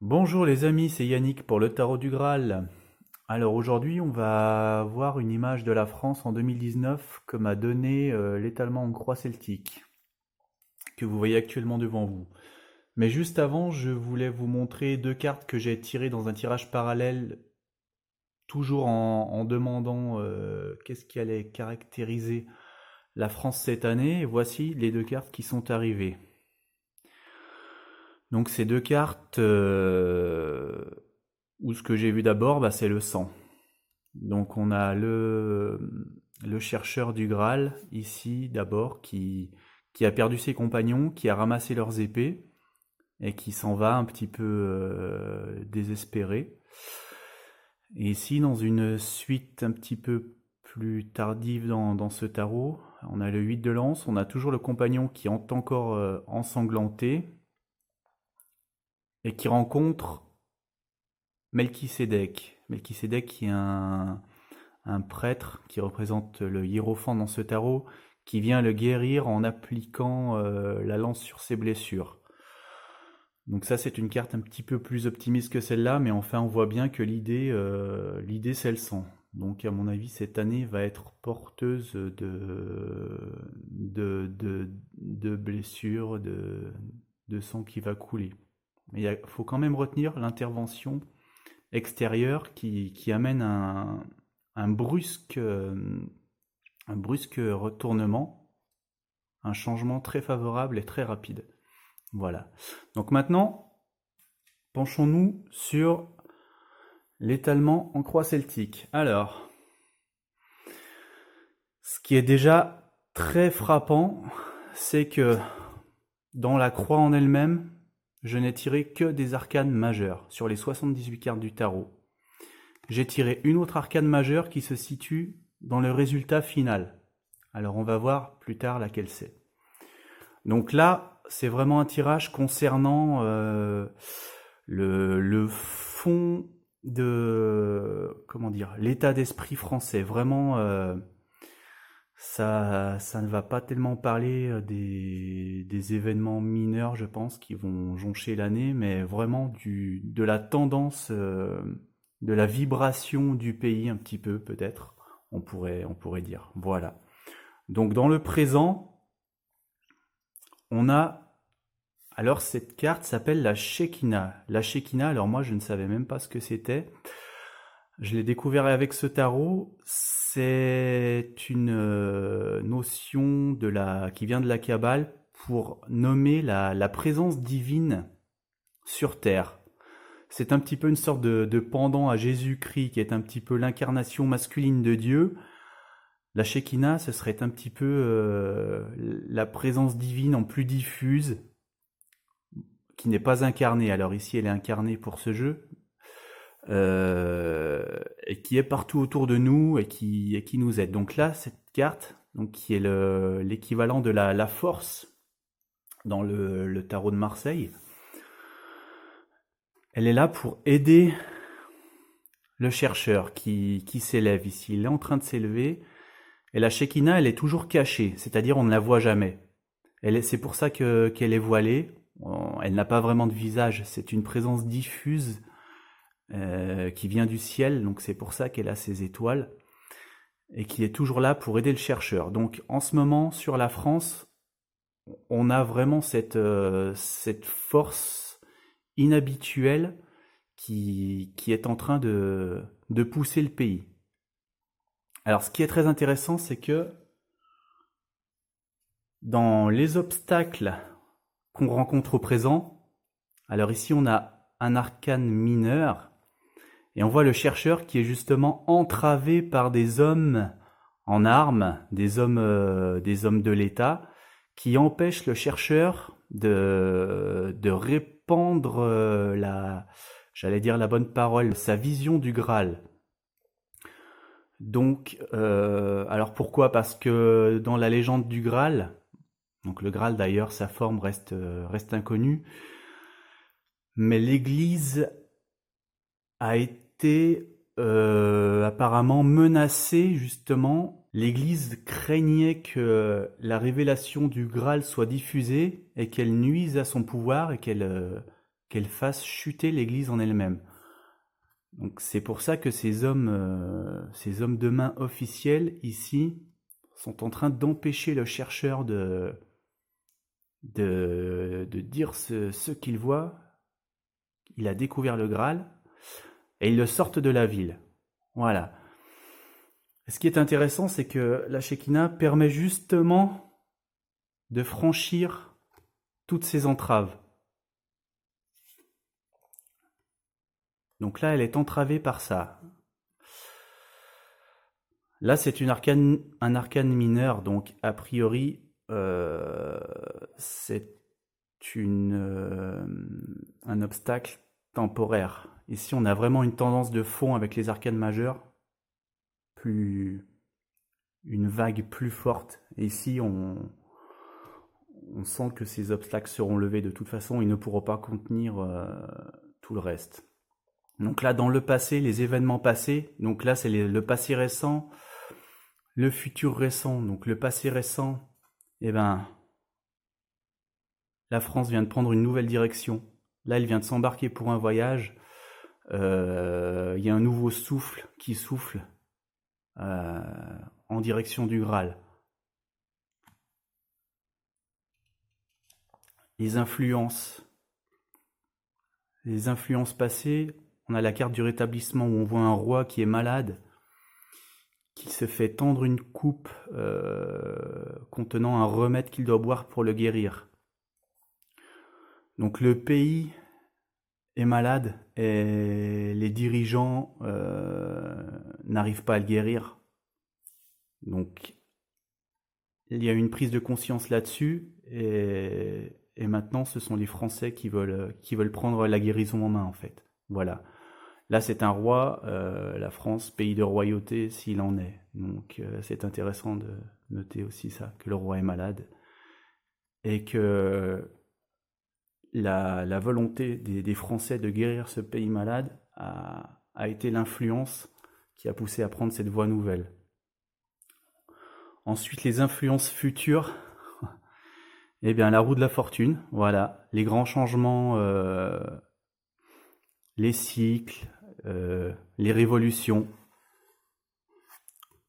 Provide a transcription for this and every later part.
Bonjour les amis, c'est Yannick pour le Tarot du Graal. Alors aujourd'hui, on va voir une image de la France en 2019 que m'a donné l'étalement en croix celtique, que vous voyez actuellement devant vous. Mais juste avant, je voulais vous montrer deux cartes que j'ai tirées dans un tirage parallèle, toujours en demandant qu'est-ce qui allait caractériser la France cette année. Et voici les deux cartes qui sont arrivées. Donc ces deux cartes, où ce que j'ai vu d'abord, c'est le sang. Donc on a le chercheur du Graal, ici d'abord, qui a perdu ses compagnons, qui a ramassé leurs épées, et qui s'en va un petit peu désespéré. Et ici, dans une suite un petit peu plus tardive dans ce tarot, on a le 8 de lance, on a toujours le compagnon qui est encore ensanglanté, et qui rencontre Melchisédek. Melchisédek qui est un prêtre qui représente le hiérophant dans ce tarot, qui vient le guérir en appliquant la lance sur ses blessures. Donc ça, c'est une carte un petit peu plus optimiste que celle-là, mais enfin, on voit bien que l'idée c'est le sang. Donc à mon avis, cette année va être porteuse de blessures, de sang qui va couler. Mais il faut quand même retenir l'intervention extérieure qui amène un brusque, un brusque retournement, un changement très favorable et très rapide. Voilà. Donc maintenant, penchons-nous sur l'étalement en croix celtique. Alors, ce qui est déjà très frappant, c'est que dans la croix en elle-même, je n'ai tiré que des arcanes majeures sur les 78 cartes du tarot. J'ai tiré une autre arcane majeure qui se situe dans le résultat final. Alors on va voir plus tard laquelle c'est. Donc là, c'est vraiment un tirage concernant le fond de, comment dire, l'état d'esprit français. Vraiment, ça ne va pas tellement parler des événements mineurs, je pense, qui vont joncher l'année, mais vraiment de la tendance, de la vibration du pays un petit peu, peut-être, on pourrait dire. Voilà. Donc dans le présent, on a... Alors cette carte s'appelle la Shekinah. La Shekinah, alors moi je ne savais même pas ce que c'était. Je l'ai découvert avec ce tarot. C'est une notion qui vient de la Kabbale pour nommer la présence divine sur Terre. C'est un petit peu une sorte de pendant à Jésus-Christ qui est un petit peu l'incarnation masculine de Dieu. La Shekinah, ce serait un petit peu la présence divine en plus diffuse, qui n'est pas incarnée. Alors ici, elle est incarnée pour ce jeu, et qui est partout autour de nous et qui nous aide. Donc là, cette carte, donc qui est l'équivalent de la force dans le tarot de Marseille, elle est là pour aider le chercheur qui s'élève ici. Il est en train de s'élever, et la Shekinah, elle est toujours cachée, c'est-à-dire on ne la voit jamais. C'est pour ça qu'elle est voilée. Elle n'a pas vraiment de visage, c'est une présence diffuse qui vient du ciel, donc c'est pour ça qu'elle a ses étoiles, et qui est toujours là pour aider le chercheur. Donc en ce moment, sur la France, on a vraiment cette force inhabituelle qui est en train de pousser le pays. Alors ce qui est très intéressant, c'est que dans les obstacles qu'on rencontre au présent, alors ici on a un arcane mineur, et on voit le chercheur qui est justement entravé par des hommes en armes, des hommes de l'État, qui empêchent le chercheur de répandre j'allais dire la bonne parole, sa vision du Graal. Donc, alors pourquoi? Parce que dans la légende du Graal, donc le Graal d'ailleurs, sa forme reste inconnue, mais l'Église a été apparemment menacée justement. L'Église craignait que la révélation du Graal soit diffusée et qu'elle nuise à son pouvoir et qu'elle fasse chuter l'Église en elle-même. Donc c'est pour ça que ces hommes de main officiels ici sont en train d'empêcher le chercheur de dire ce qu'il voit. Il a découvert le Graal et ils le sortent de la ville. Voilà. Et ce qui est intéressant, c'est que la Shekinah permet justement de franchir toutes ces entraves. Donc là, elle est entravée par ça. Là, c'est un arcane mineur, donc a priori, c'est un obstacle temporaire. Ici, on a vraiment une tendance de fond avec les arcanes majeures, une vague plus forte. Et ici, on sent que ces obstacles seront levés de toute façon, ils ne pourront pas contenir tout le reste. Donc là, dans le passé, les événements passés, donc là, c'est le passé récent, le futur récent. Donc le passé récent, la France vient de prendre une nouvelle direction. Là, elle vient de s'embarquer pour un voyage. Il y a un nouveau souffle qui souffle en direction du Graal. Les influences passées, on a la carte du rétablissement où on voit un roi qui est malade, qui se fait tendre une coupe contenant un remède qu'il doit boire pour le guérir. Donc le pays est malade et les dirigeants n'arrivent pas à le guérir. Donc il y a une prise de conscience là-dessus et maintenant ce sont les Français qui veulent prendre la guérison en main en fait. Voilà. Là c'est un roi, la France, pays de royauté s'il en est. Donc c'est intéressant de noter aussi ça, que le roi est malade et que la volonté des Français de guérir ce pays malade a été l'influence qui a poussé à prendre cette voie nouvelle. Ensuite, les influences futures, eh bien, la roue de la fortune, voilà, les grands changements, les cycles, les révolutions.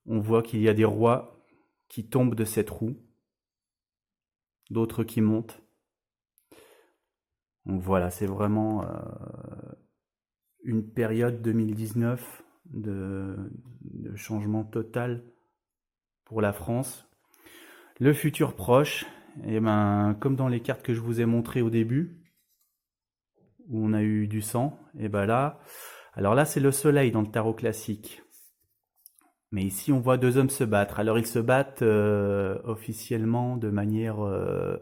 On voit qu'il y a des rois qui tombent de cette roue, d'autres qui montent. Donc voilà, c'est vraiment une période 2019 de changement total pour la France. Le futur proche, comme dans les cartes que je vous ai montrées au début, où on a eu du sang, alors là c'est le soleil dans le tarot classique. Mais ici on voit deux hommes se battre. Alors ils se battent officiellement de manière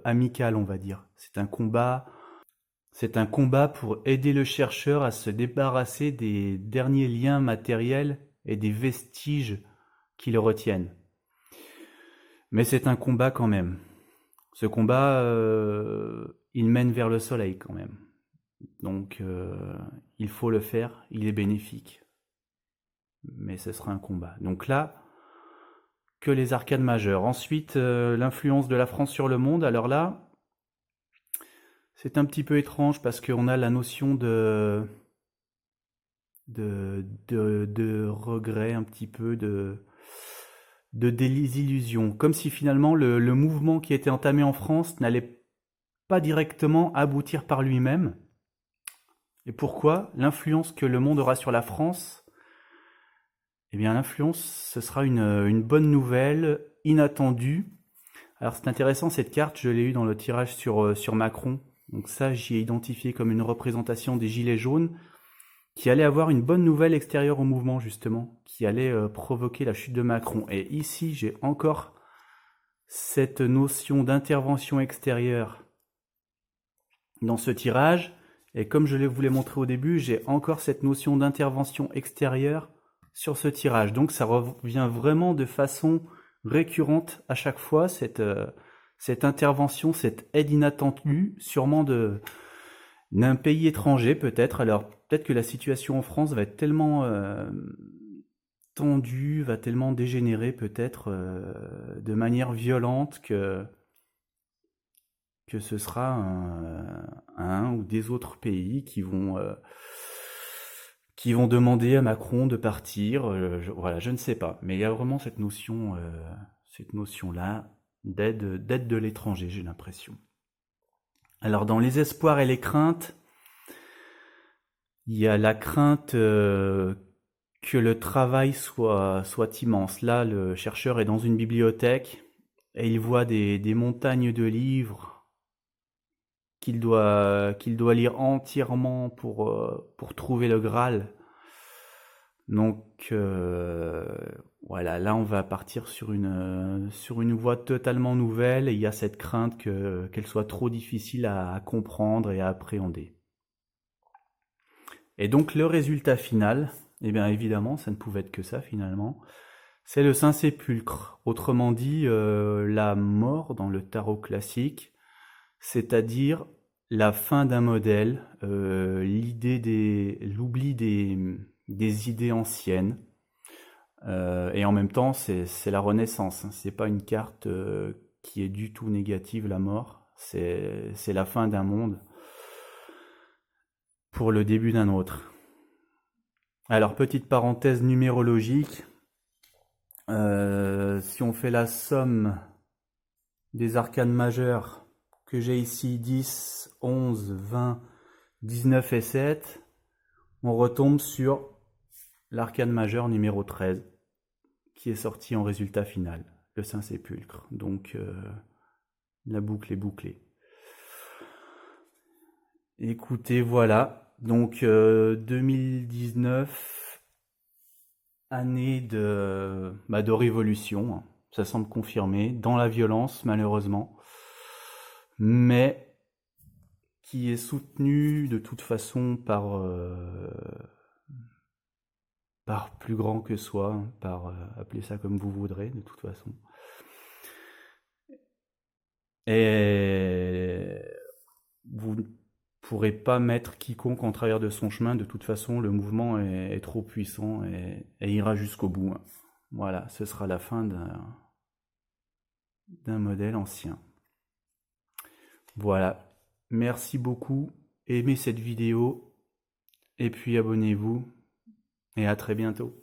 amicale, on va dire. C'est un combat pour aider le chercheur à se débarrasser des derniers liens matériels et des vestiges qui le retiennent. Mais c'est un combat quand même. Ce combat, il mène vers le soleil quand même. Donc il faut le faire, il est bénéfique. Mais ce sera un combat. Donc là, que les arcanes majeures. Ensuite, l'influence de la France sur le monde. Alors là, c'est un petit peu étrange parce qu'on a la notion de regret, un petit peu de désillusion. Comme si finalement le mouvement qui était entamé en France n'allait pas directement aboutir par lui-même. Et pourquoi? L'influence que le monde aura sur la France, eh bien l'influence, ce sera une bonne nouvelle, inattendue. Alors c'est intéressant, cette carte, je l'ai eue dans le tirage sur Macron. Donc ça, j'y ai identifié comme une représentation des Gilets jaunes qui allait avoir une bonne nouvelle extérieure au mouvement, justement, qui allait provoquer la chute de Macron. Et ici, j'ai encore cette notion d'intervention extérieure dans ce tirage. Et comme je vous l'ai montré au début, j'ai encore cette notion d'intervention extérieure sur ce tirage. Donc ça revient vraiment de façon récurrente à chaque fois, cette intervention, cette aide inattendue, sûrement d'un pays étranger peut-être. Alors peut-être que la situation en France va être tellement tendue, va tellement dégénérer peut-être de manière violente que que ce sera un ou des autres pays qui vont demander à Macron de partir. Voilà, je ne sais pas. Mais il y a vraiment cette notion-là d'aide de l'étranger, j'ai l'impression. Alors, dans les espoirs et les craintes, il y a la crainte que le travail soit immense. Là, le chercheur est dans une bibliothèque et il voit des montagnes de livres qu'il doit lire entièrement pour trouver le Graal. Donc voilà, là on va partir sur une voie totalement nouvelle et il y a cette crainte qu'elle soit trop difficile à comprendre et à appréhender. Et donc le résultat final, eh bien évidemment, ça ne pouvait être que ça finalement, c'est le Saint-Sépulcre. Autrement dit, la mort dans le tarot classique, c'est-à-dire la fin d'un modèle, l'oubli des idées anciennes, et en même temps c'est la renaissance. C'est pas une carte qui est du tout négative, la mort. C'est la fin d'un monde pour le début d'un autre. Alors, petite parenthèse numérologique, si on fait la somme des arcanes majeures que j'ai ici, 10, 11, 20, 19 et 7, on retombe sur l'arcane majeur numéro 13, qui est sorti en résultat final, le Saint-Sépulcre. Donc, la boucle est bouclée. Écoutez, voilà. Donc, 2019, année de révolution. Ça semble confirmé, dans la violence, malheureusement. Mais qui est soutenu de toute façon par plus grand que soi, appelez ça comme vous voudrez, de toute façon. Et vous ne pourrez pas mettre quiconque en travers de son chemin. De toute façon, le mouvement est trop puissant et ira jusqu'au bout. Voilà, ce sera la fin d'un modèle ancien. Voilà, merci beaucoup, aimez cette vidéo et puis abonnez-vous et à très bientôt.